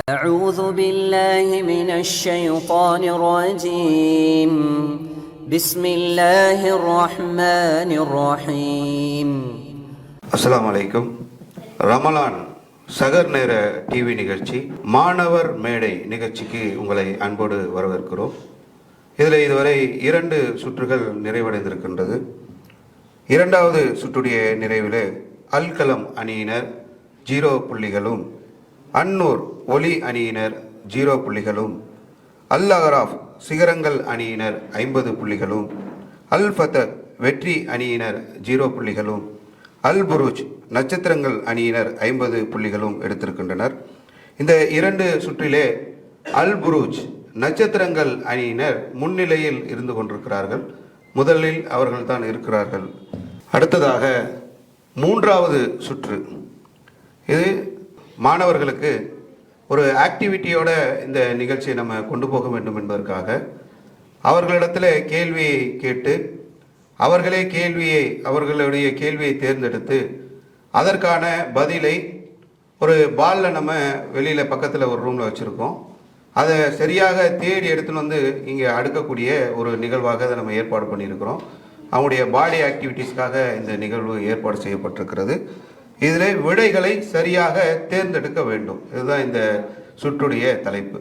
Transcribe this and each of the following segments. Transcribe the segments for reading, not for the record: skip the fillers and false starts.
أعوذ بالله من الشيطان الرجيم بسم الله الرحمن الرحيم. அஸ்ஸலாமு அலைக்கும். ரமலான் சகர் நேர டிவி நிகழ்ச்சி மாணவர் மேடை நிகழ்ச்சிக்கு உங்களை அன்போடு வரவேற்கிறோம். இதில் இதுவரை 2 சுற்றுகள் நிறைவடைந்திருக்கின்றது. 2வது சுற்றுடைய நிறைவில் அல்கலம் அணியினர் 0 புள்ளிகளும், அன்னூர் ஒலி அணியினர் 0 புள்ளிகளும், அல் அகராஃப் சிகரங்கள் அணியினர் 50 புள்ளிகளும், அல் ஃபதக் வெற்றி அணியினர் 0 புள்ளிகளும், அல் புரூஜ் நட்சத்திரங்கள் அணியினர் 50 புள்ளிகளும் எடுத்திருக்கின்றனர். இந்த 2 சுற்றிலே அல் புரூஜ் நட்சத்திரங்கள் அணியினர் முன்னிலையில் இருந்து கொண்டிருக்கிறார்கள். முதலில் அவர்கள் தான் இருக்கிறார்கள். அடுத்ததாக 3வது சுற்று. இது மாணவர்களுக்கு ஒரு ஆக்டிவிட்டியோட இந்த நிகழ்ச்சியை நம்ம கொண்டு போக வேண்டும் என்பதற்காக அவர்களிடத்தில் கேள்வியை கேட்டு அவர்களுடைய கேள்வியை தேர்ந்தெடுத்து அதற்கான பதிலை ஒரு பாலில் நம்ம வெளியில் பக்கத்தில் ஒரு ரூமில் வச்சுருக்கோம். அதை சரியாக தேடி எடுத்துன்னு வந்து இங்கே அடுக்கக்கூடிய ஒரு நிகழ்வாக அதை நம்ம ஏற்பாடு பண்ணியிருக்கிறோம். அவங்களுடைய பாடி ஆக்டிவிட்டீஸ்க்காக இந்த நிகழ்வு ஏற்பாடு செய்யப்பட்டிருக்கிறது. இதில் விடைகளை சரியாக தேர்ந்தெடுக்க வேண்டும். இதுதான் இந்த சுற்றுடைய தலைப்பு.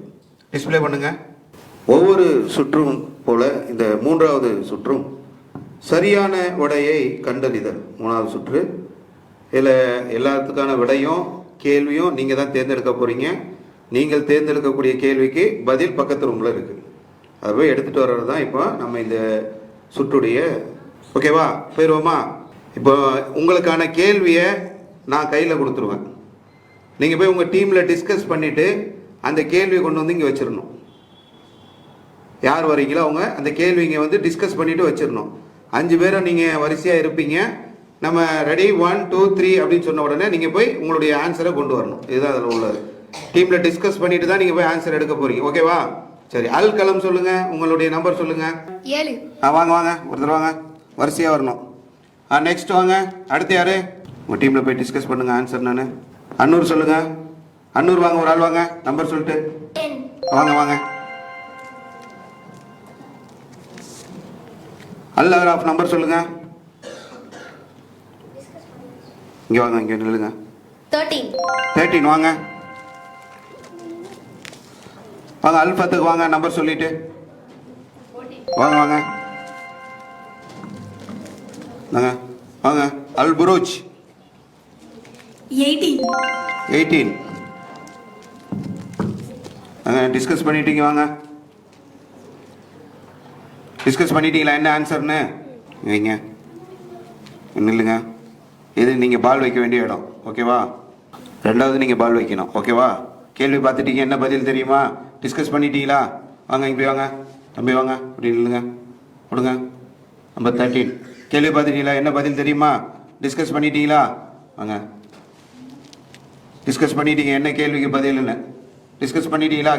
டிஸ்பிளே பண்ணுங்க. ஒவ்வொரு சுற்றும் போல இந்த 3வது சுற்றும் சரியான விடையை கண்டறிதல் 3வது சுற்று. இதில் எல்லாத்துக்கான விடையும் கேள்வியும் நீங்கள் தான் தேர்ந்தெடுக்க போகிறீங்க. நீங்கள் தேர்ந்தெடுக்கக்கூடிய கேள்விக்கு பதில் பக்கத்து ரூமில் இருக்குது. அதை போய் எடுத்துகிட்டு வர்றது தான் இப்போ நம்ம இந்த சுற்றுடைய. ஓகேவா, போயிடுவோமா? இப்போ உங்களுக்கான கேள்வியை நான் கையில் கொடுத்துருவேன். நீங்கள் போய் உங்கள் டீமில் டிஸ்கஸ் பண்ணிவிட்டு அந்த கேள்வியை கொண்டு வந்து இங்கே வச்சிடணும். யார் வரீங்களோ அவங்க அந்த கேள்வி இங்கே வந்து டிஸ்கஸ் பண்ணிவிட்டு வச்சிடணும். 5 பேரும் நீங்கள் வரிசையாக இருப்பீங்க. நம்ம ரெடி 1 2 3 அப்படின்னு சொன்ன உடனே நீங்கள் போய் உங்களுடைய ஆன்சரை கொண்டு வரணும். இதுதான் அதில் உள்ளது. டீமில் டிஸ்கஸ் பண்ணிட்டு தான் நீங்கள் போய் ஆன்சர் எடுக்க போகிறீங்க. ஓகேவா? சரி, அல் கலம் சொல்லுங்கள். உங்களுடைய நம்பர் சொல்லுங்கள். 7. வாங்க ஒருத்தர் வாங்க, வரிசையாக வரணும். நெக்ஸ்ட் வாங்க. அடுத்து யார்? உங்கள் டீமில் போய் டிஸ்கஸ் பண்ணுங்க ஆன்சர். நான் அன்னூர் சொல்லுங்கள். அன்னூர் வாங்க, ஒரு ஆள் வாங்க, நம்பர் சொல்லிட்டு வாங்க. அல் அகராஃப் நம்பர் சொல்லுங்க. இங்கே வாங்க, இங்கே நில்லுங்க. 13 வாங்க. அல் ஃபத்துக்கு வாங்க, நம்பர் சொல்லிட்டு வாங்க. அல் புரூஜ் 18 டிஸ்கஸ் பண்ணிட்டீங்க. வாங்க, டிஸ்கஸ் பண்ணிட்டீங்களா என்ன ஆன்சர்னு? வைங்க, நில்லுங்க. இது நீங்கள் பால் வைக்க வேண்டிய இடம். ஓகேவா? 2வது நீங்கள் பால் வைக்கணும். ஓகேவா? கேள்வி பார்த்துட்டீங்க, என்ன பதில் தெரியுமா? டிஸ்கஸ் பண்ணிட்டீங்களா? வாங்க, இங்கே வாங்க தம்பி, வாங்க அப்படி இல்லைங்க கொடுங்க. நம்பர் 13 கேள்வி பார்த்துட்டீங்களா? என்ன பதில் தெரியுமா? டிஸ்கஸ் பண்ணிட்டீங்களா? வாங்க, டிஸ்கஸ் பண்ணிட்டீங்க, என்ன கேள்விக்கு பதில்னு டிஸ்கஸ் பண்ணிட்டீங்களா?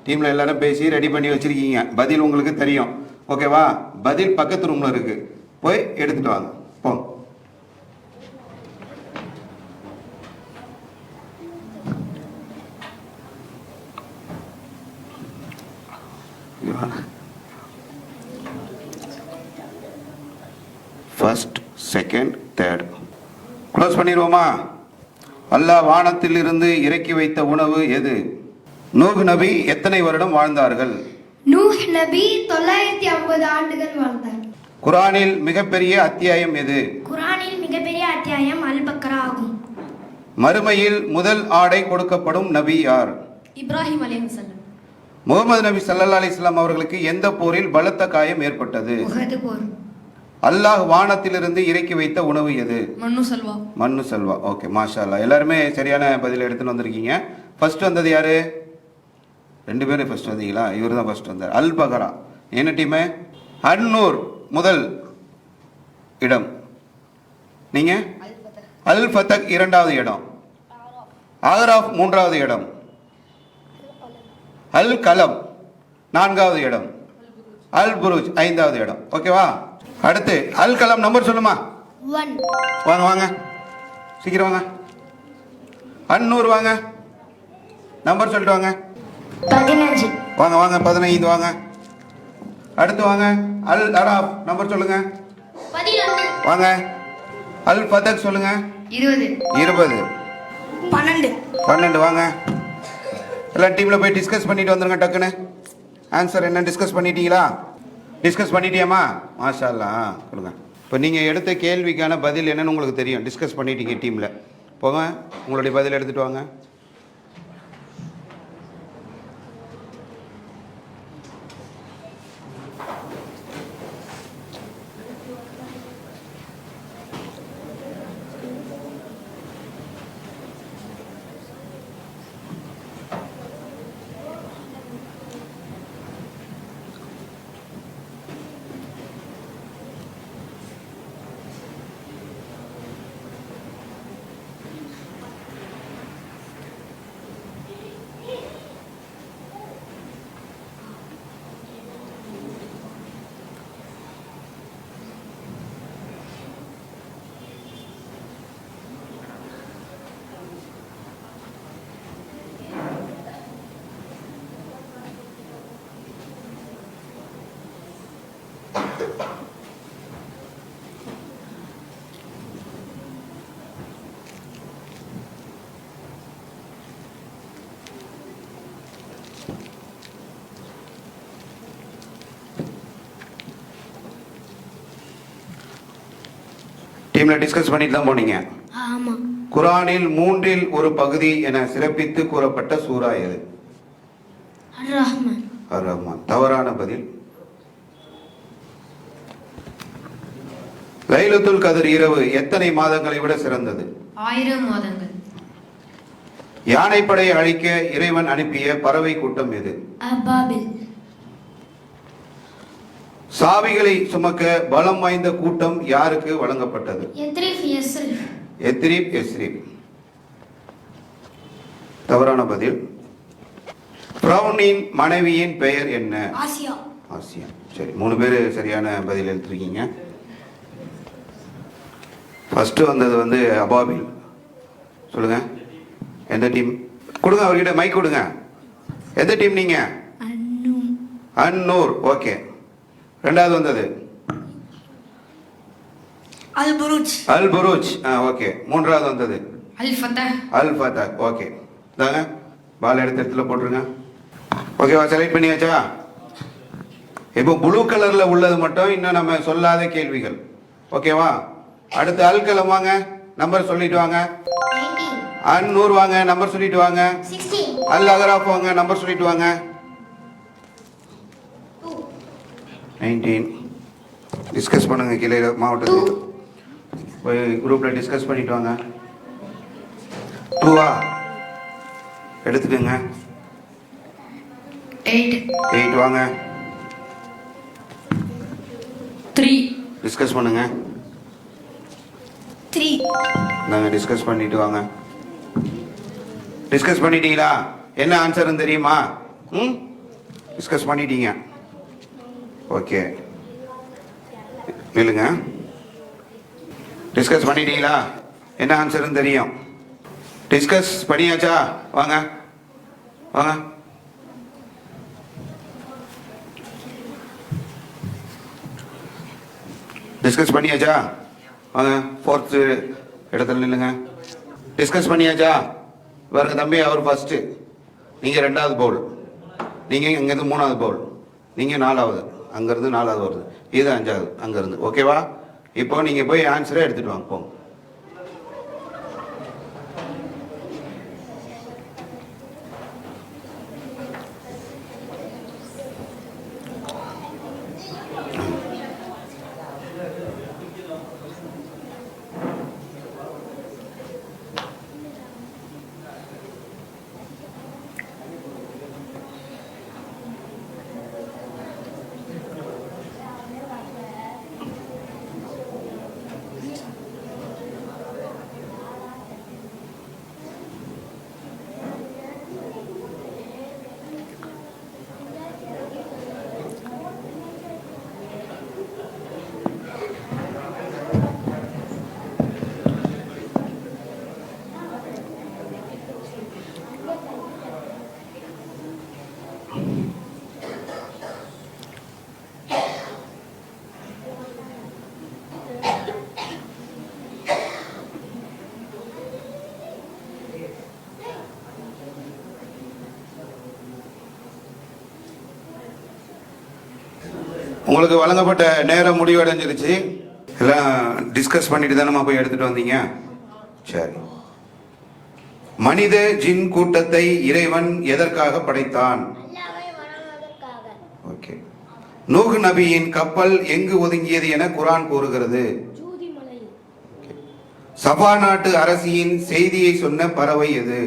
டீமில் எல்லாரும் பேசி ரெடி பண்ணி வச்சுருக்கீங்க. பதில் உங்களுக்கு தெரியும். ஓகேவா? பதில் பக்கத்து ரூமில் இருக்குது. போய் எடுத்துகிட்டு வாங்க. போங்க. ஃபர்ஸ்ட், செகண்ட், தேர்ட் க்ளோஸ் பண்ணிடுவோமா? அல்லாஹ் வானத்தில் இருந்து இறக்கி வைத்த உணவு எது? நூஹ் நபி எத்தனை வருடம் வாழ்ந்தார்கள்? நூஹ் நபி 950 ஆண்டுகள் வாழ்ந்தார். குர்ஆனில் மிகப்பெரிய அத்தியாயம் எது? குர்ஆனில் மிகப்பெரிய அத்தியாயம் அல் பக்ரா ஆகும். மறுமையில் முதல் ஆடை கொடுக்கப்படும் நபி யார்? இப்ராஹிம் அலைஹிஸ்ஸலாம். முகமது நபி ஸல்லல்லாஹு அலைஹி வஸல்லம் அவர்களுக்கு எந்த போரில் பலத்த காயம் ஏற்பட்டது? உஹது போர். அல்லாஹ் வானத்திலிருந்து இறக்கி வைத்த உணவு எது? மண்ணு சல்வா. ஓகே, மாஷா அல்லாஹ். எல்லாருமே சரியான பதில் எடுத்துன்னு வந்திருக்கீங்க. ஃபர்ஸ்ட் வந்தது யாரு? 2 பேரும் ஃபர்ஸ்ட் வந்தீங்களா? இவர் தான் ஃபர்ஸ்ட் வந்தார். அல் பகரா என்ன டீமு? அன்னூர் முதல் இடம். நீங்க அல் ஃபதக் 2வது இடம், அகராஃப் 3வது இடம், அல் கலம் 4வது இடம், அல் புரூஜ் 5வது இடம். ஓகேவா? அடுத்து அல் கலம் நம்பர் சொல்லுமா? 1. வாங்க சீக்கிரம் வாங்க. அன்னூர் வாங்க. நம்பர் சொல்லிட்டு வாங்க. 15. வாங்க வாங்க 15 வாங்க. அடுத்து வாங்க. அல் அராப் நம்பர் சொல்லுங்க. 11. வாங்க. அல் ஃபதக் சொல்லுங்க. 20. 20. 12. வாங்க. எல்லாம் டீமில் போய் டிஸ்கஸ் பண்ணிட்டு வந்துருங்க டக்குன்னு. ஆன்சர் என்ன டிஸ்கஸ் பண்ணிட்டீங்களா? டிஸ்கஸ் பண்ணிட்டியாம்மா? மாஷா அல்லாஹ். கொடுங்க. இப்போ நீங்கள் எடுத்த கேள்விக்கான பதில் என்னன்னு உங்களுக்கு தெரியும். டிஸ்கஸ் பண்ணிட்டீங்க டீமில். போங்க உங்களுடைய பதில் எடுத்துகிட்டு வாங்க. டீம்ல டிஸ்கஸ் பண்ணிட்டு தான் போனீங்க. ஆமா. குர்ஆனில் 3இல் ஒரு பகுதி என சிறப்பித்து கூறப்பட்ட சூரா எது? அர்-ரஹ்மான். அர்-ரஹ்மான். தவறான பதில். லைலத்துல் கத்ர் இரவு எத்தனை மாதங்களை விட சிறந்தது? 1000 மாதங்கள். யானைப்படையை அழிக்க இறைவன் அனுப்பிய பறவை கூட்டம் எது? அபாபில். சாவிகளை சுமக்க பலம் வாய்ந்த கூட்டம் யாருக்கு வழங்கப்பட்டது? எத்ரிப் எஸ்ரிப். தவறான பதில். பிரவுனின் மனைவியின் பெயர் என்ன? ஆசியா. ஆசியா. சரி 3 பேர் சரியான பதில் எடுத்திருக்கீங்க. ஃபர்ஸ்ட் வந்தது வந்து அபாபில். சொல்லுங்க எந்த டீம்? கொடுங்க அவர்கிட்ட மைக் கொடுங்க. எந்த டீம் நீங்க? அன்னூர். ஓகே. ரெண்டாவது வந்தது அல் புரூஜ். அல் புரூஜ். ஓகே. மூன்றாவது வந்தது அல் ஃபதஹ். அல் ஃபதஹ். ஓகே. தாங்க பால் எடுத்த இடத்துல போட்டுருங்க. ஓகேவா? செலக்ட் பண்ணியாச்சா? இப்போ ப்ளூ கலர்ல உள்ளது மட்டும் இன்னும் நம்ம சொல்லாத கேள்விகள். ஓகேவா? அடுத்து அல் கலம் வாங்க, நம்பர் சொல்லிட்டு வாங்க. 19. அன்னூர் வாங்க, நம்பர் சொல்லிட்டு வாங்க. 16. அல் அகராப் வாங்க, நம்பர் சொல்லிட்டு வாங்க. 19. டிஸ்கஸ் பண்ணுங்க கீழே மாவட்டத்தில் போய் குரூப்பில் டிஸ்கஸ் பண்ணிட்டு வாங்க. 2 எடுத்துக்கோங்க. 8 வாங்க. 3. டிஸ்கஸ் பண்ணுங்க. 3. நாங்கள் டிஸ்கஸ் பண்ணிட்டு வாங்க. டிஸ்கஸ் பண்ணிட்டீங்களா? என்ன ஆன்சர்னு தெரியுமா? டிஸ்கஸ் பண்ணிட்டீங்க. ஓகே இல்லைங்க. டிஸ்கஸ் பண்ணிட்டீங்களா? என்ன ஆன்சர்னு தெரியும். டிஸ்கஸ் பண்ணியாச்சா? வாங்க வாங்க. டிஸ்கஸ் பண்ணியாச்சா? வாங்க 4th இடத்துல நில்லுங்க. டிஸ்கஸ் பண்ணியாச்சா? பாருங்க தம்பி, அவர் ஃபர்ஸ்ட், நீங்க 2வது பவுல், நீங்க இங்கிருந்து 3வது பவுல், நீங்க 4வது, அங்கிருந்து 4வது வருது, இது 5வது அங்கிருந்து. ஓகேவா? இப்போ நீங்க போய் ஆன்சரை எடுத்துட்டு வாங்க போங்க. உங்களுக்கு வழங்கப்பட்ட நேரம் முடிவடைஞ்சிருச்சு. எல்லாம் டிஸ்கஸ் பண்ணிட்டு தானே போய் எடுத்துட்டு வந்தீங்க. சரி. மனித ஜின் கூட்டத்தை இறைவன் எதற்காக படைத்தான்? ஓகே. நூஹ் நபியின் கப்பல் எங்கு ஒதுங்கியது என குர்ஆன் கூறுகிறது? சபா நாட்டு அரசியின் செய்தியை சொன்ன பறவை எது?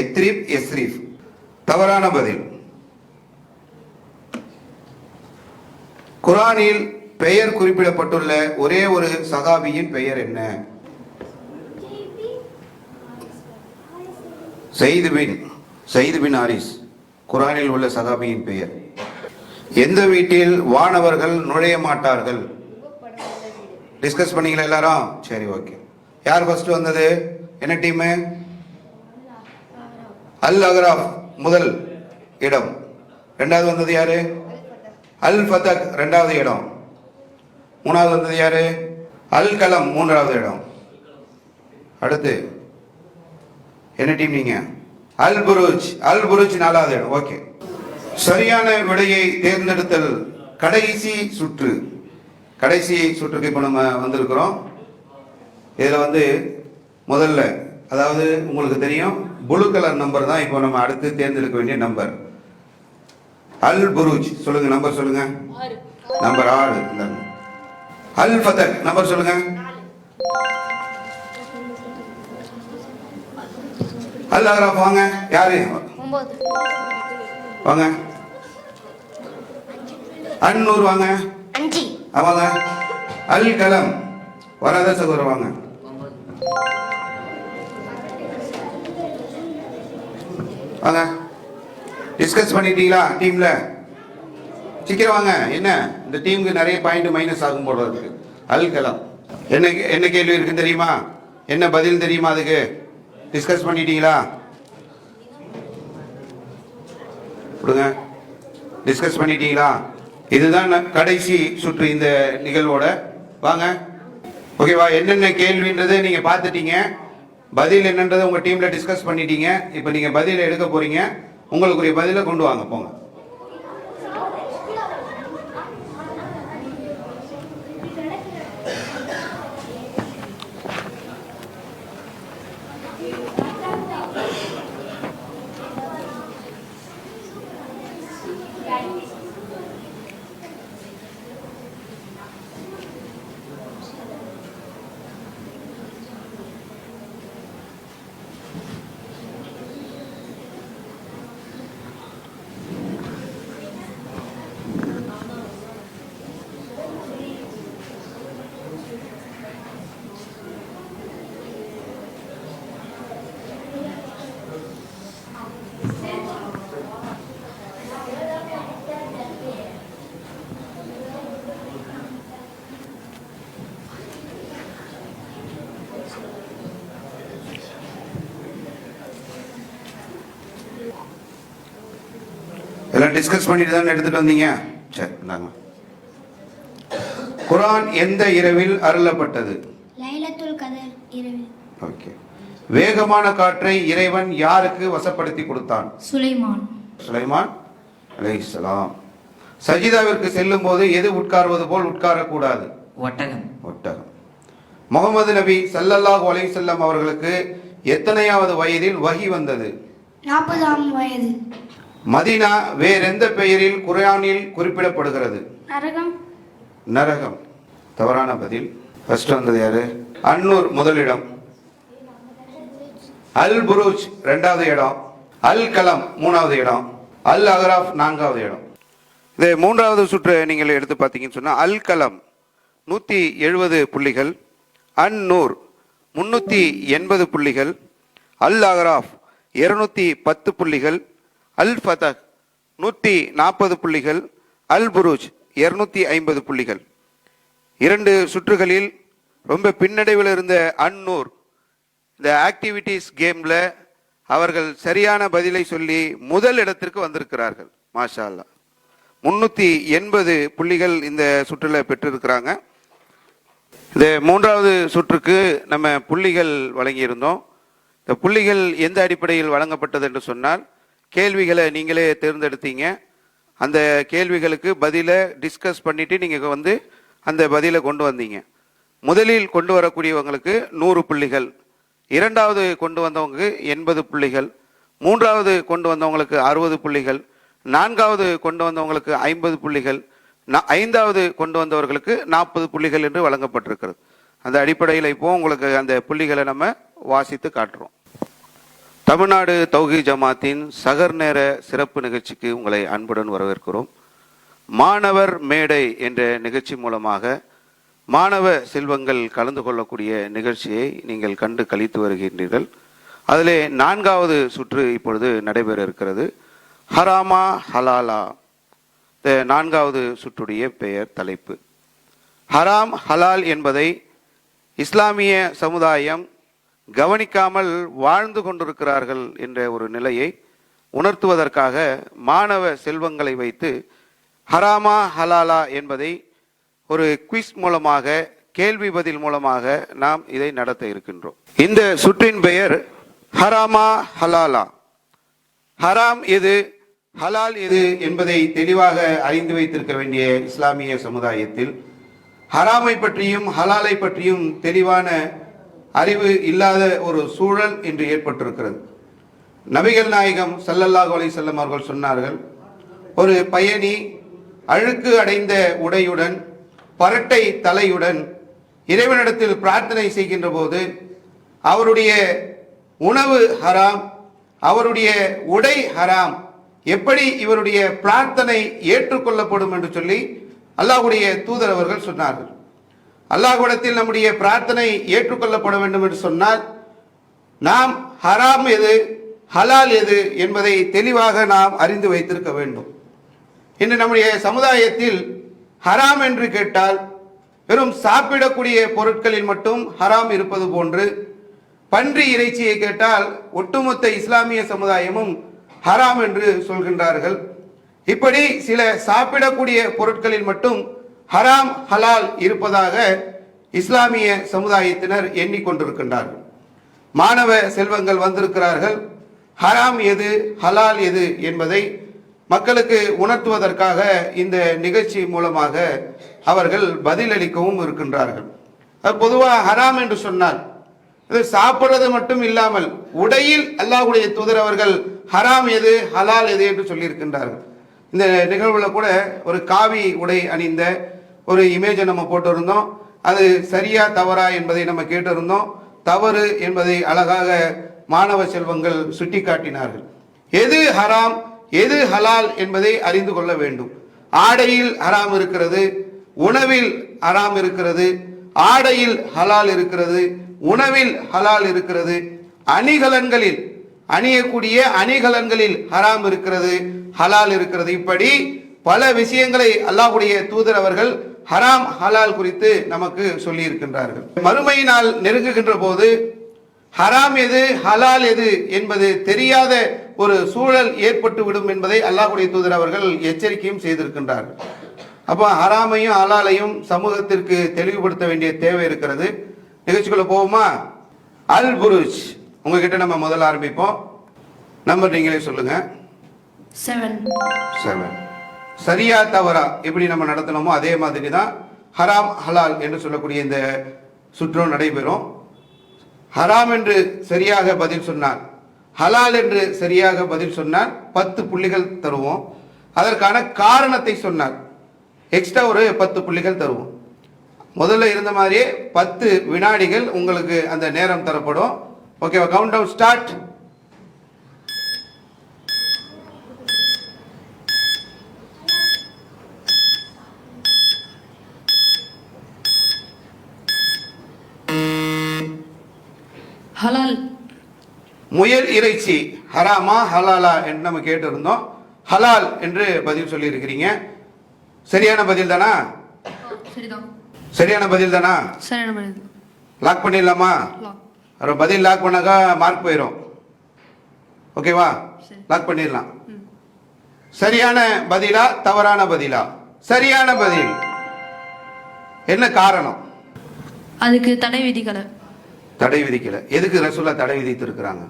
எத்ரிப் எஸ்ரிப். தவறான பதில். குர்ஆனில் பெயர் குறிப்பிடப்பட்டுள்ள ஒரே ஒரு சகாபியின் பெயர் என்ன? சயீத் பின் ஹாரிஸ் குர்ஆனில் உள்ள சகாபியின் பெயர். எந்த வீட்டில் வானவர்கள் நுழைய மாட்டார்கள்? டிஸ்கஸ் பண்ணீங்களா எல்லாரும்? சரி, ஓகே. யார் ஃபர்ஸ்ட் வந்தது? என்ன டீம்? அல் அகராஃப் முதல் இடம். ரெண்டாவது வந்தது யாரு? அல் ஃபதக் ரெண்டாவது இடம். மூணாவது வந்தது யாரு? அல் கலம் மூன்றாவது இடம். அடுத்து என்ன டீம் நீங்க? அல் புருஜ் நாலாவது இடம். ஓகே. சரியான விடையை தேர்ந்தெடுத்தல். கடைசி சுற்றுக்கு இப்போ நம்ம வந்திருக்கிறோம். இதில் முதல்ல, அதாவது உங்களுக்கு தெரியும், ப்ளூ கலர் நம்பர் தான் இப்போ நம்ம அடுத்து தேர்ந்தெடுக்க வேண்டிய நம்பர். அல் புருஜ் சொல்லுங்க, நம்பர் சொல்லுங்க. நம்பர் 6. அல் ஃபதக் நம்பர் சொல்லுங்க. அல் அகராஃப் வாங்க. யாரு வாங்க? அன்னூர் வாங்க. வாங்க. அல் கலம் வராத சகோதரர் வாங்க. வாங்க. டிஸ்கஸ் பண்ணிட்டீங்களா டீம்ல? சீக்கிரம் வாங்க. என்ன இந்த டீமுக்கு நிறைய பாயிண்ட் மைனஸ் ஆகும் போல இருக்கு. அல் கலம் என்ன கேள்வி இருக்குன்னு தெரியுமா? என்ன பதில் தெரியுமா? அதுக்கு டிஸ்கஸ் பண்ணிட்டீங்களா? கொடுங்க. டிஸ்கஸ் பண்ணிட்டீங்களா? இதுதான் கடைசி சுற்று இந்த நிகழ்வோட. வாங்க. ஓகேவா? என்னென்ன கேள்வின்றதை நீங்க பார்த்துட்டீங்க. பதில் என்னன்றதை உங்க டீம்ல டிஸ்கஸ் பண்ணிட்டீங்க. இப்போ நீங்க பதில எடுக்க போறீங்க. உங்களுக்குரிய பதிலை கொண்டு வாங்க. போங்க. எல்லாம் டிஸ்கஸ் பண்ணிட்டு தான் எடுத்துட்டு வந்தீங்க. சரி, இந்தாங்க. குர்ஆன் எந்த இரவில் அருளப்பட்டது? லைலத்துல் கத்ர் இரவில். ஓகே. வேகமான காற்றை இறைவன் யாருக்கு வசப்படுத்தி கொடுத்தான்? சுலைமான் அலைஹிஸ்ஸலாம். சஜிதாவிற்கு செல்லும் போது எது உட்கார்வது போல் உட்காரக்கூடாது? ஒட்டகம். முகமது நபி ஸல்லல்லாஹு அலைஹி வஸல்லம் அவர்களுக்கு எத்தனையாவது வயதில் வஹி வந்தது? 40ஆம் வயது. மதீனா வேறெந்த பெயரில் குர்ஆனில் குறிப்பிடப்படுகிறது? நரகம். தவறான பதில். ஃபர்ஸ்ட் வந்தது யாரு? அன்னூர் முதலிடம். அல் புருஜ் இரண்டாவது இடம். அல் கலம் மூணாவது இடம். அல் அகராஃப் நான்காவது இடம். இந்த மூன்றாவது சுற்று நீங்கள் எடுத்து பார்த்தீங்கன்னு சொன்னா, அல் கலம் 170 புள்ளிகள், அன்னூர் 380 புள்ளிகள், அல் அகராஃப் 210 புள்ளிகள், அல் ஃபதக் 140 புள்ளிகள், அல் புருஜ் 250 புள்ளிகள். 2 சுற்றுகளில் ரொம்ப பின்னடைவில் இருந்த அன்னூர் இந்த ஆக்டிவிட்டிஸ் கேம்ல அவர்கள் சரியான பதிலை சொல்லி முதல் இடத்திற்கு வந்திருக்கிறார்கள். மாஷா அல்லாஹ். 380 புள்ளிகள் இந்த சுற்றுல பெற்றிருக்கிறாங்க. இந்த மூன்றாவது சுற்றுக்கு நம்ம புள்ளிகள் வழங்கியிருந்தோம். இந்த புள்ளிகள் எந்த அடிப்படையில் வழங்கப்பட்டது என்று சொன்னால், கேள்விகளை நீங்களே தேர்ந்தெடுத்தீங்க. அந்த கேள்விகளுக்கு பதிலை டிஸ்கஸ் பண்ணிவிட்டு நீங்கள் வந்து அந்த பதிலை கொண்டு வந்தீங்க. முதலில் கொண்டு வரக்கூடியவங்களுக்கு 100 புள்ளிகள், இரண்டாவது கொண்டு வந்தவங்களுக்கு 80 புள்ளிகள், மூன்றாவது கொண்டு வந்தவங்களுக்கு 60 புள்ளிகள், நான்காவது கொண்டு வந்தவங்களுக்கு 50 புள்ளிகள், ஐந்தாவது கொண்டு வந்தவர்களுக்கு 40 புள்ளிகள் என்று வழங்கப்பட்டிருக்கிறது. அந்த அடிப்படையில் இப்போ உங்களுக்கு அந்த புள்ளிகளை நம்ம வாசித்து காட்டுறோம். தமிழ்நாடு தௌஹீத் ஜமாத்தின் சகர் நேர சிறப்பு நிகழ்ச்சிக்கு உங்களை அன்புடன் வரவேற்கிறோம். மாணவர் மேடை என்ற நிகழ்ச்சி மூலமாக மாணவ செல்வங்கள் கலந்து கொள்ளக்கூடிய நிகழ்ச்சியை நீங்கள் கண்டு கழித்து வருகின்றீர்கள். அதிலே 4வது சுற்று இப்பொழுது நடைபெற இருக்கிறது. ஹராமா ஹலாலா, 4வது சுற்றுடைய பெயர் தலைப்பு. ஹராம் ஹலால் என்பதை இஸ்லாமிய சமுதாயம் கவனிக்காமல் வாழ்ந்து கொண்டிருக்கிறார்கள் என்ற ஒரு நிலையை உணர்த்துவதற்காக மாணவ செல்வங்களை வைத்து ஹராமா ஹலாலா என்பதை ஒரு குவிஸ் மூலமாக, கேள்வி பதில் மூலமாக நாம் இதை நடத்த இருக்கின்றோம். இந்த சுற்றின் பெயர் ஹராமா ஹலாலா. ஹராம் எது, ஹலால் எது என்பதை தெளிவாக அறிந்து வைத்திருக்க வேண்டிய இஸ்லாமிய சமுதாயத்தில் ஹராமை பற்றியும் ஹலாலை பற்றியும் தெளிவான அறிவு இல்லாத ஒரு சூழல் இன்று ஏற்பட்டிருக்கிறது. நபிகள் நாயகம் ஸல்லல்லாஹு அலைஹி வஸல்லம் அவர்கள் சொன்னார்கள், ஒரு பயணி அழுக்கு அடைந்த உடையுடன் பரட்டை தலையுடன் இறைவனிடத்தில் பிரார்த்தனை செய்கின்ற போது அவருடைய உணவு ஹராம், அவருடைய உடை ஹராம், எப்படி இவருடைய பிரார்த்தனை ஏற்றுக்கொள்ளப்படும் என்று சொல்லி அல்லாஹ்வுடைய தூதர் அவர்கள் சொன்னார்கள். அல்லாஹ்விடத்தில் நம்முடைய பிரார்த்தனை ஏற்றுக்கொள்ளப்பட வேண்டும் என்று சொன்னால் நாம் ஹராம் எது ஹலால் எது என்பதை தெளிவாக நாம் அறிந்து வைத்திருக்க வேண்டும். இன்று நம்முடைய சமுதாயத்தில் ஹராம் என்று கேட்டால் வெறும் சாப்பிடக்கூடிய பொருட்களில் மட்டும் ஹராம் இருப்பது போன்று, பன்றி இறைச்சியை கேட்டால் ஒட்டுமொத்த இஸ்லாமிய சமுதாயமும் ஹராம் என்று சொல்கின்றார்கள். இப்படி சில சாப்பிடக்கூடிய பொருட்களில் மட்டும் ஹராம் ஹலால் இருப்பதாக இஸ்லாமிய சமுதாயத்தினர் எண்ணிக்கொண்டிருக்கின்றார்கள். மாணவ செல்வங்கள் வந்திருக்கிறார்கள். ஹராம் எது ஹலால் எது என்பதை மக்களுக்கு உணர்த்துவதற்காக இந்த நிகழ்ச்சி மூலமாக அவர்கள் பதிலளிக்கவும் இருக்கின்றார்கள். பொதுவாக ஹராம் என்று சொன்னால் அது சாப்பிடுறது மட்டும் இல்லாமல் உடையில் அல்லாஹ்வுடைய தூதர் அவர்கள் ஹராம் எது ஹலால் எது என்று சொல்லியிருக்கின்றார்கள். இந்த நிகழ்வுல கூட ஒரு காவி உடை அணிந்த ஒரு இமேஜை நம்ம போட்டிருந்தோம். அது சரியா தவறா என்பதை நம்ம கேட்டிருந்தோம். தவறு என்பதை அழகாக மாணவ செல்வங்கள் சுட்டி காட்டினார்கள். எது ஹராம் எது ஹலால் என்பதை அறிந்து கொள்ள வேண்டும். ஆடையில் ஹராம் இருக்கிறது, உணவில் ஹராம் இருக்கிறது, ஆடையில் ஹலால் இருக்கிறது, உணவில் ஹலால் இருக்கிறது, அணிகலன்களில் அணியக்கூடிய அணிகலன்களில் ஹராம் இருக்கிறது, ஹலால் இருக்கிறது. இப்படி பல விஷயங்களை அல்லாஹ்வுடைய தூதர் அவர்கள் ஹராம் ஹலால் குறித்து நமக்கு சொல்லி இருக்கின்றார்கள். மறுமை நாள் நெருங்குகின்ற போது ஹராம் எது ஹலால் எது என்பது தெரியாத ஒரு சூழல் ஏற்பட்டு விடும் என்பதை அல்லாஹ்வுடைய தூதர் அவர்கள் எச்சரிக்கையும் செய்திருக்கின்றார்கள். அப்போ ஹராமையும் ஹலாலையும் சமூகத்திற்கு தெளிவுபடுத்த வேண்டிய தேவை இருக்கிறது. நிகழ்ச்சிக்குள்ள போவோமா? அல் புருஜ், உங்ககிட்ட நம்ம முதல்ல ஆரம்பிப்போம். நம்பர் நீங்களே சொல்லுங்க. 7. சரியா தவறா எப்படி நம்ம நடத்தணுமோ அதே மாதிரி தான் ஹராம் ஹலால் என்று சொல்லக்கூடிய இந்த சுற்றம் நடைபெறும். ஹராம் என்று சரியாக பதில் சொன்னால், ஹலால் என்று சரியாக பதில் சொன்னால் 10 புள்ளிகள் தருவோம். அதற்கான காரணத்தை சொன்னார் எக்ஸ்ட்ரா ஒரு 10 புள்ளிகள் தருவோம். முதல்ல இருந்த மாதிரியே 10 வினாடிகள் உங்களுக்கு அந்த நேரம் தரப்படும். ஓகேவா? Count down start. ஹலால். முயல் இறைச்சி ஹராமா ஹலாலா என்று நம்ம கேட்டிருந்தோம். ஹலால் என்று பதில் சொல்லி இருக்கிறீங்க. சரியான பதில் தானா? சரிதான். சரியான பதில் தானா? சரியான பதில். லாக் பண்ணிடலாமா? பதில் லாக் பண்ணாக்கா மார்க் போயிடும். ஓகேவா? லாக் பண்ணிடலாம். சரியான பதிலா தவறான பதிலா? சரியான பதில். என்ன காரணம்? அதுக்கு தடை விதிக்கல. தடை விதிக்கல. எதுக்கு ரசூலா தடை விதித்து இருக்கிறாங்க?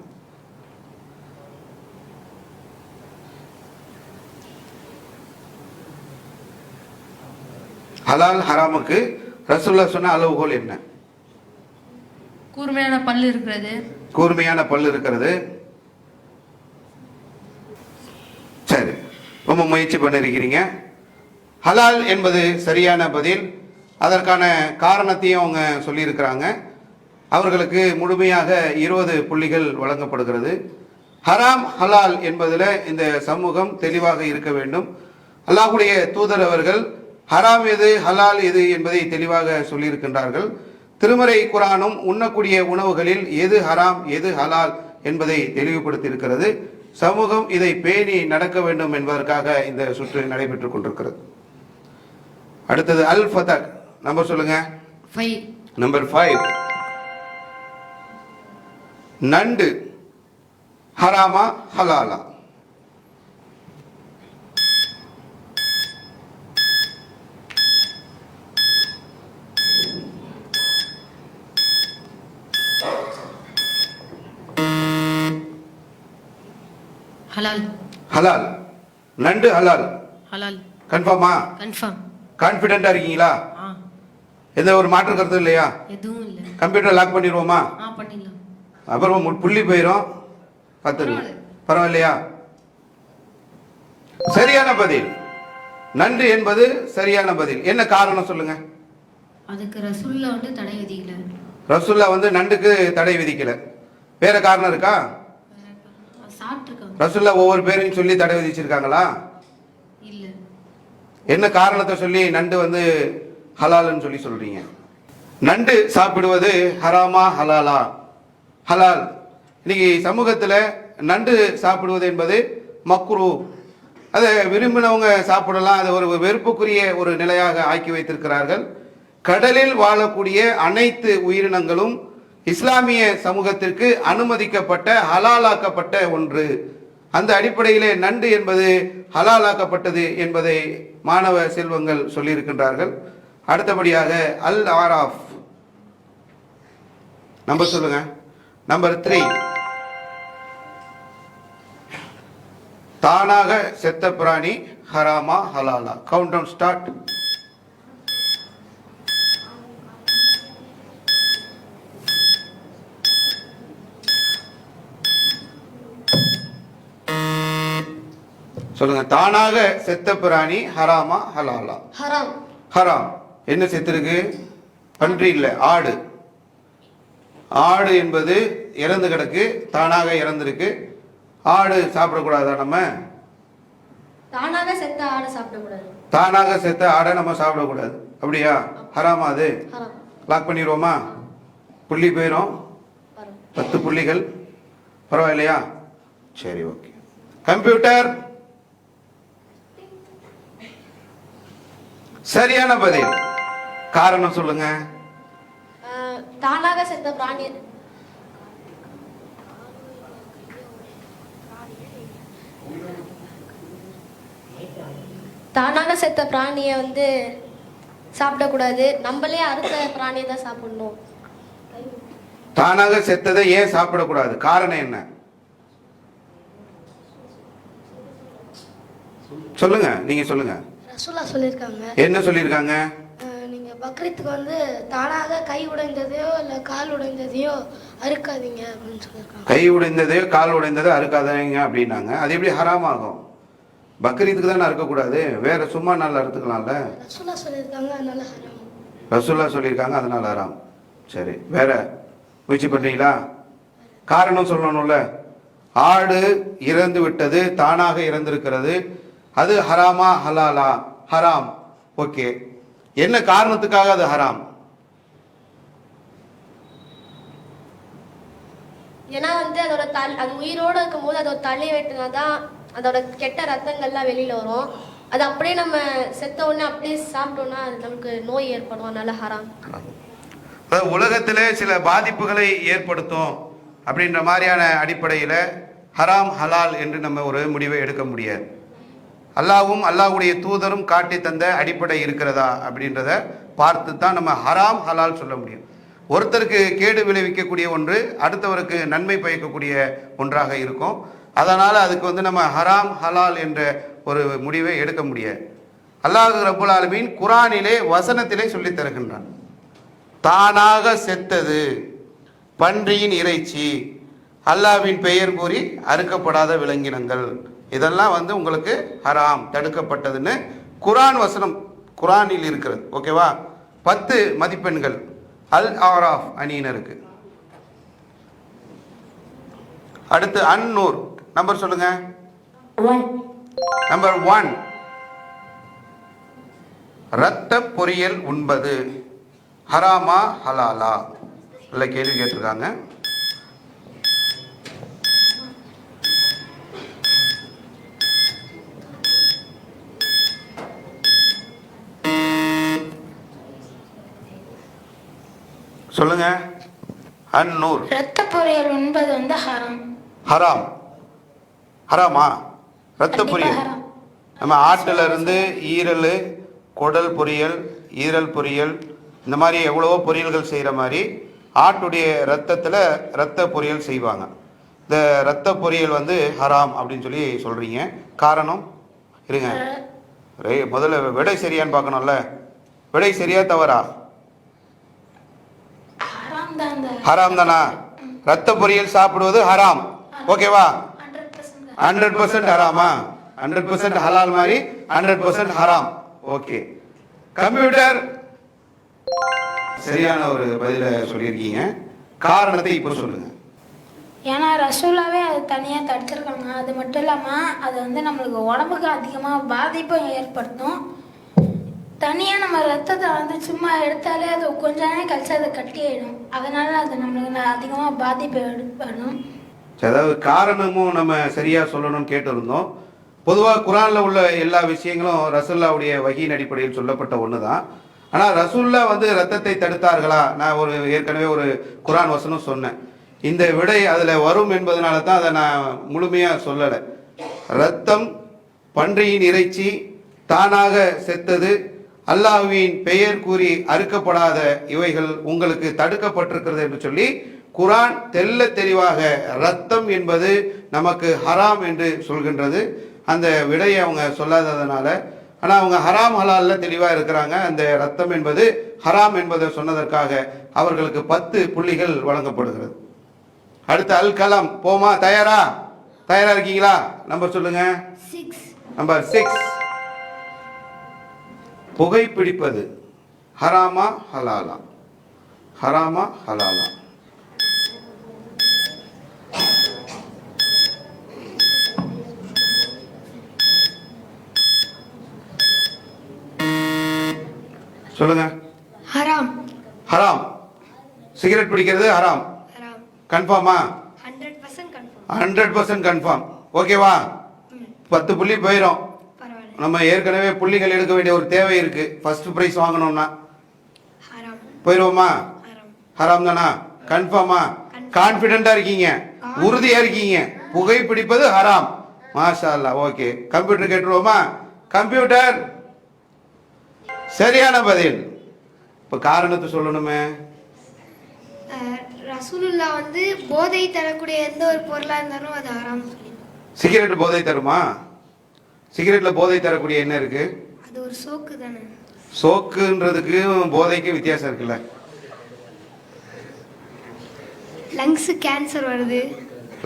ஹலால் ஹராமுக்கு ரசூலுல்லாஹ் சொன்ன அளவுகோல் என்ன? கூர்மையான பல்லு இருக்கிறது. கூர்மையான பல்லு இருக்கிறது. சரி, ரொம்ப முயற்சி பண்ணிருக்கிறீங்க. ஹலால் என்பது சரியான பதில். அதற்கான காரணத்தையும் அவங்க சொல்லியிருக்கிறாங்க. அவர்களுக்கு முழுமையாக 20 புள்ளிகள் வழங்கப்படுகிறது. ஹராம் ஹலால் என்பதில் இந்த சமூகம் தெளிவாக இருக்க வேண்டும். அல்லாஹ்வுடைய தூதர் அவர்கள் ஹராம் எது ஹலால் எது என்பதை தெளிவாக சொல்லியிருக்கின்றார்கள். திருமறை குர்ஆனும் உண்ணக்கூடிய உணவுகளில் எது ஹராம் எது ஹலால் என்பதை தெளிவுபடுத்தி இருக்கிறது. சமூகம் இதை பேணி நடக்க வேண்டும் என்பதற்காக இந்த சுற்று நடைபெற்றுக் கொண்டிருக்கிறது. அடுத்தது அல் ஃபதக். நம்பர் சொல்லுங்க. 5. நம்பர் 5. நண்டு ஹராமா ஹலாலா? ஹலால். ஹலால். நண்டு ஹலால். ஹலால். கன்ஃபார்மா? கன்ஃபார்ம். கான்ஃபிடென்ட்டா இருக்கீங்களா? எந்த ஒரு மாற்று கருத்து இல்லையா? எதுவும் இல்லை. கம்ப்யூட்டர் லாக் பண்ணிடுவோமா? பண்ணிடலாம். அப்புறம் புள்ளி போயிடும். பார்த்துருங்க. பரவாயில்லையா? சரியான பதில். நண்டு என்பது சரியான பதில். என்ன காரணம் சொல்லுங்க. அதுக்கு ரசூலுல்லாஹ் வந்து தடை விதிக்கல. ரசூலுல்லாஹ் வந்து நண்டுக்கு தடை விதிக்கல. வேற காரணம் இருக்கா? சாப்பிட்டுருக்காங்க. ரசூலுல்லாஹ் ஒவ்வொரு பேரையும் சொல்லி தடை விதிச்சிருக்காங்களா? இல்ல. என்ன காரணத்தை சொல்லி நண்டு வந்து ஹலால்னு சொல்லி சொல்றீங்க? நண்டு சாப்பிடுவது ஹராமா ஹலாலா? ஹலால். இன்னைக்கு சமூகத்தில் நண்டு சாப்பிடுவது என்பது மக்ரூ. அதை விரும்பினவங்க சாப்பிடலாம். அதை ஒரு வெறுப்புக்குரிய ஒரு நிலையாக ஆக்கி வைத்திருக்கிறார்கள். கடலில் வாழக்கூடிய அனைத்து உயிரினங்களும் இஸ்லாமிய சமூகத்திற்கு அனுமதிக்கப்பட்ட ஹலாலாக்கப்பட்ட ஒன்று. அந்த அடிப்படையிலே நண்டு என்பது ஹலாலாக்கப்பட்டது என்பதை மாணவ செல்வங்கள் சொல்லியிருக்கின்றார்கள். அடுத்தபடியாக அல் ஆராஃப். நம்பர் சொல்லுங்க. நம்பர் 3. தானாக செத்த பிராணி ஹராமா ஹலாலா? Count down start. சொல்லுங்க. தானாக செத்த பிராணி ஹராமா ஹலாலா? ஹராம். ஹராம். என்ன செத்துருக்கு? பன்றி இல்ல, ஆடு. ஆடு என்பது இறந்து கிடக்கு, தானாக இறந்திருக்கு. ஆடு சாப்பிடக்கூடாதா? நம்ம தானாக செத்த ஆடை சாப்பிடக்கூடாது. தானாக செத்த ஆடை நம்ம சாப்பிடக்கூடாது. அப்படியா? ஹராமா அது? ஹராம். லாக் பண்ணிடுவோமா? புள்ளி போயிடும். 10 புள்ளிகள். பரவாயில்லையா? சரி, ஓகே. கம்ப்யூட்டர் சரியான பதில். காரணம் சொல்லுங்க. தானாக செத்த பிராணி தானாக செத்த பிராணியை வந்து சாப்பிடக்கூடாது. நம்மளே அறுத்த பிராணியை தான் சாப்பிடணும். தானாக செத்ததை ஏன் சாப்பிடக்கூடாது? காரணம் என்ன சொல்லுங்க. நீங்க சொல்லுங்க. ரசூலுல்லாஹ் சொல்லியிருக்காங்க. என்ன சொல்லியிருக்காங்க? நீங்க பக்ரீத்துக்கு வந்து தானாக கை உடைந்ததையோ இல்ல கால் உடைந்ததையோ அறுக்காதீங்க அப்படின்னு சொல்லியிருக்காங்க. கை உடைந்ததையோ கால் உடைந்ததோ அறுக்காதீங்க அப்படின்னாங்க. அது எப்படி ஹராம் ஆகும்? பக்ரீத்துக்கு தானே அறுக்கக்கூடாது, வேற சும்மா நாள் அறுத்துக்கலாம்ல. ரசூலுல்லாஹ் சொல்லியிருக்காங்க, அதனால ஹராம். ரசூலுல்லாஹ் சொல்லியிருக்காங்க, அதனால ஹராம். சரி, வேற முயற்சி பண்றீங்களா? காரணம் சொல்லணும்ல. ஆடு இறந்து விட்டது, தானாக இறந்திருக்கிறது, அது ஹராமா ஹலாலா? ஹராம். ஓகே, என்ன காரணத்துக்காக அது ஹராம்? ஏன்னா வந்து அதோட அது உயிரோட இருக்கும் போது அதோட தலை வெட்டினாதான் அதோட கெட்ட ரத்தங்கள்லாம் வெளியில வரும். அது அப்படியே நம்ம செத்த உடனே அப்படியே சாப்பிட்டோம்னா அது நமக்கு நோய் ஏற்படும். அதனால ஹராம். உலகத்திலே சில பாதிப்புகளை ஏற்படுத்தும் அப்படின்ற மாதிரியான அடிப்படையில் ஹராம் ஹலால் என்று நம்ம ஒரு முடிவை எடுக்க முடியாது. அல்லாஹ்வும் அல்லாஹ்வுடைய தூதரும் காட்டி தந்த அடிப்படை இருக்கிறதா அப்படின்றத பார்த்து தான் நம்ம ஹராம் ஹலால் சொல்ல முடியும். ஒருத்தருக்கு கேடு விளைவிக்கக்கூடிய ஒன்று அடுத்தவருக்கு நன்மை பயக்கக்கூடிய ஒன்றாக இருக்கும். அதனால் அதுக்கு வந்து நம்ம ஹராம் ஹலால் என்ற ஒரு முடிவை எடுக்க முடியாது. அல்லாஹ் ரப்புல் ஆலமீன் குர்ஆனிலே வசனத்திலே சொல்லித் தருகின்றான். தானாக செத்தது, பன்றியின் இறைச்சி, அல்லாஹ்வின் பெயர் கூறி அறுக்கப்படாத விலங்கினங்கள், இதெல்லாம் உங்களுக்கு ஹராம், தடுக்கப்பட்டதுன்னு குர்ஆன் வசனம் குர்ஆனில் இருக்கிறது. ஓகேவா? 10 மதிப்பெண்கள் அல் ஆராஃப் அணியினருக்கு. அடுத்து அன்னூர் நம்பர் சொல்லுங்க. நம்பர் 1, இரத்த பொரியல் உண்பது ஹராமா ஹலாலா? இல்ல கேள்வி கேட்டிருக்காங்க. சொல்லுங்க. அன்னூர். இரத்த பொரியல் உண்பது ஹராம். ஹராம். ஹராமா? இரத்த பொரியல் ஹராம். நம்ம ஆட்டுல இருந்து ஈரல், குடல் பொரியல், ஈரல் பொரியல், இந்த மாதிரி எவ்வளவோ பொரியல்கள் செய்கிற மாதிரி ஆட்டுடைய ரத்தத்தில் இரத்த பொரியல் செய்வாங்க. இந்த இரத்த பொரியல் ஹராம் அப்படின்னு சொல்லி சொல்றீங்க. காரணம் இருங்க, முதல்ல விடை சரியான்னு பார்க்கணும்ல. விடை சரியா தவறா? ஹராம் தானா? ரத்த பொரியல் சாப்பிடுவது ஹராம். ஓகேவா? 100% ஹராமா? 100% ஹலால் மாதிரி 100% ஹராம். ஓகே. கம்ப்யூட்டர் சரியான ஒரு பதில சொல்லியிருக்கீங்க. காரணத்தை இப்போ சொல்லுங்க. ஏன்னா ரசூலாவே அது தனியாக தடுத்துருக்காங்க. அது மட்டும் இல்லாமல் அது நம்மளுக்கு உடம்புக்கு அதிகமாக பாதிப்பை ஏற்படுத்தும். தனியாக நம்ம ரத்தத்தை சும்மா எடுத்தாலே அது கொஞ்ச நேரம் கழிச்சு அதை கட்டி ஆயிடும். அதனால அது நம்மளுக்கு அதிகமாக பாதிப்பை ஏற்படும். அதாவது காரணமும் நம்ம சரியா சொல்லணும்னு கேட்டிருந்தோம். பொதுவாக குர்ஆன்ல உள்ள எல்லா விஷயங்களும் ரசூலுல்லாவுடைய வஹீயின் அடிப்படையில் சொல்லப்பட்ட ஒன்று தான். ஆனால் ரசூலுல்லா ரத்தத்தை தடுத்தார்களா? நான் ஏற்கனவே ஒரு குர்ஆன் வசனம் சொன்னேன். இந்த விடை அதில் வரும் என்பதனால தான் அதை நான் முழுமையாக சொல்லலை. ரத்தம், பன்றியின் இறைச்சி, தானாக செத்தது, அல்லாஹ்வின் பெயர் கூறி அறுக்கப்படாத இவைகள் உங்களுக்கு தடுக்கப்பட்டிருக்கிறது என்று சொல்லி குர்ஆன் தெல்ல தெளிவாக ரத்தம் என்பது நமக்கு ஹராம் என்று சொல்கின்றது. அந்த விடையை அவங்க சொல்லாததுனால, ஆனால் அவங்க ஹராம் ஹலால்ல தெளிவாக இருக்கிறாங்க. அந்த ரத்தம் என்பது ஹராம் என்பதை சொன்னதற்காக அவர்களுக்கு 10 புள்ளிகள் வழங்கப்படுகிறது. அடுத்து அல் கலம். போமா? தயாரா இருக்கீங்களா? நம்பர் சொல்லுங்க. நம்பர் 6, புகைப்பிடிப்பது ஹராமா ஹலாலா? ஹராமா ஹலாலா? சொல்லுங்க. ஹராம். ஹராம். சிகரெட் பிடிக்கிறது ஹராம். கன்ஃபார்மா? 100% கன்ஃபார்ம். ஓகேவா? 10 புள்ளி போயிடும். நம்ம ஏற்கனவே புள்ளிகள் எடுக்க வேண்டிய ஒரு தேவை இருக்கு. ஃபர்ஸ்ட் பிரைஸ் வாங்கணும்னா போயிடுவோமா? ஹராம் தானா? கன்ஃபார்மா? கான்பிடென்டா இருக்கீங்க? உறுதியா இருக்கீங்க? புகைப்பிடிப்பது ஹராம். மாஷா அல்லாஹ். ஓகே. கம்ப்யூட்டர் கேட்டுருவோமா? கம்ப்யூட்டர் சரியான பதில். இப்ப காரணத்தை சொல்லணுமே. ரசூலுல்லா போதை தரக்கூடிய எந்த ஒரு பொருளா இருந்தாலும் அது ஹராம். சிகரெட் போதை தருமா? சிகரெட்ல போதை தரக்கூடிய என்ன இருக்கு? அது ஒரு சோக்கு தானே. சோக்குன்றதுக்கு போதைக்கு வித்தியாசம் இருக்குல்ல. லங்ஸ் கேன்சர் வருது.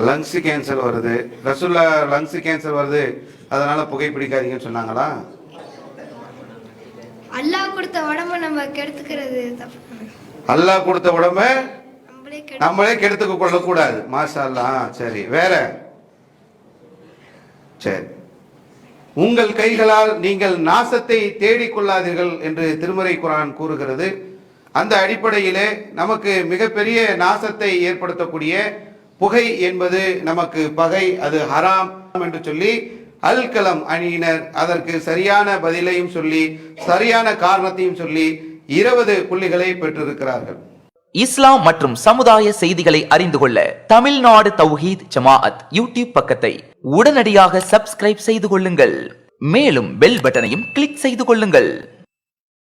லங்ஸ் கேன்சர் வருது. ரசூலுல்லா லங்ஸ் கேன்சர் வருது அதனால புகைப்பிடிக்காதீங்கன்னு சொன்னாங்களா? அல்லாஹ் கொடுத்த உடம்ப நம்ம கெடுத்துக்கிறது தப்பு. அல்லாஹ் கொடுத்த உடம்ப நம்மளே கெடுத்துக்க கொள்ளக்கூடாது. மாஷா அல்லாஹ். சரி, வேற? சரி. உங்கள் கைகளால் நீங்கள் நாசத்தை தேடிக்கொள்ளாதீர்கள் என்று திருமறை குர்ஆன் கூறுகிறது. அந்த அடிப்படையிலே நமக்கு மிகப்பெரிய நாசத்தை ஏற்படுத்தக்கூடிய புகை என்பது நமக்கு பகை, அது ஹராம் என்று சொல்லி அல் கலம் அணியினர் அதற்கு சரியான பதிலையும் சொல்லி சரியான காரணத்தையும் சொல்லி 20 புள்ளிகளை பெற்றிருக்கிறார்கள். இஸ்லாம் மற்றும் சமுதாய செய்திகளை அறிந்து கொள்ள தமிழ்நாடு தௌஹீத் ஜமாஅத் யூடியூப் பக்கத்தை உடனடியாக சப்ஸ்கிரைப் செய்து கொள்ளுங்கள். மேலும் பெல் பட்டனையும் கிளிக் செய்து கொள்ளுங்கள்.